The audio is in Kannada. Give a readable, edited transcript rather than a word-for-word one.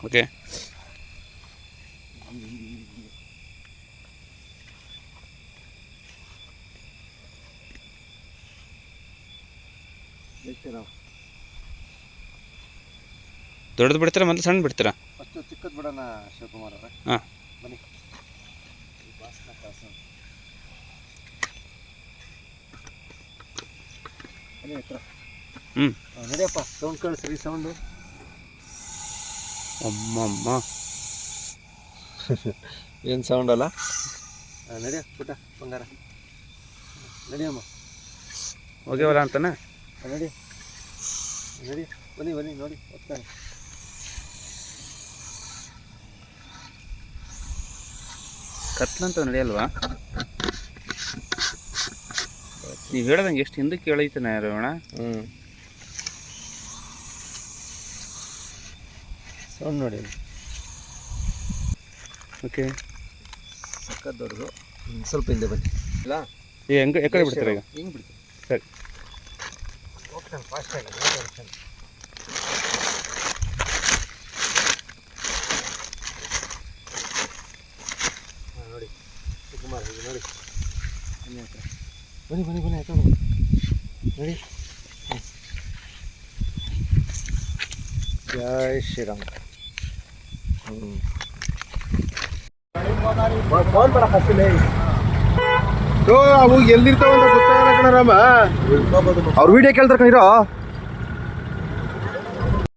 ಓಕೆ. ದೊಡ್ಡದು ಬಿಡ್ತೀರಾ ಮೊದಲು ಸಣ್ಣ ಬಿಡ್ತೀರಾ? ಫಸ್ಟು ಚಿಕ್ಕದು ಬಿಡೋಣ ಶಿವಕುಮಾರ್ ಅವರೇ. ಹಾಂ ಬನ್ನಿ. ಹ್ಞೂ ನಡಿಯಪ್ಪ, ಸೌಂಡ್ ಕಳಿಸ್ರಿ ಸೌಂಡು. ಅಮ್ಮಮ್ಮ ಏನು ಸೌಂಡ್ ಅಲ್ಲ? ನಡಿಯ ಪುಟ್ಟ ಬಂಗಾರ, ನಡಿಯಮ್ಮ. ಹೋಗ್ಯವಲ್ಲ ಅಂತಾನೆ. ನಡಿ ನಡಿ, ಬನ್ನಿ ಬನ್ನಿ, ನೋಡಿ ಹೋಗ್ತಾನೆ. ಕತ್ಲಂತ ನಡೆಯಲ್ವಾ? ನೀವು ಹೇಳ್ದಂಗೆ ಎಷ್ಟು ಹಿಂದಕ್ಕೆ ಕೇಳೈತಾನೆ ರೇವಣ. ಸೌಂಡ್ ನೋಡಿ. ಓಕೆ, ಸಕ್ಕತ್ ದೊಡ್ಡದು. ಸ್ವಲ್ಪ ಹಿಂದೆ ಬನ್ನಿ. ಇಲ್ಲ ಹೆಂಗೆ ಎಕಡೆ ಬಿಡ್ತೀರಾ ಈಗ? ಹಿಂಗೆ ಬಿಡ್ತೀವಿ. ಸರಿ, ಹೋಗ್ತಾನೆ ಫಾಸ್ಟ್ ಆಗಿ. ನೋಡಿ ಶಿವಕುಮಾರ್, ಹೀಗೆ ನೋಡಿ. ಬನ್ನಿ ಬನ್ನಿ ಬನ್ನಿ, ಆಯ್ತು ನೋಡಿ. ಜೈ ಶ್ರೀರಾಮ್. ಫೋನ್ ಮಾಡ ಫಸ್ಟಿಲ್ಲ. ಅವು ಎಲ್ಲಿರ್ತಾವ ಅಂತ ಗೊತ್ತಾಗಲ್ಲ ಕಣ ರಾಮ. ಅವ್ರ ವಿಡಿಯೋ ಕೇಳ್ತಾರೆ ಕಣಿರೋ.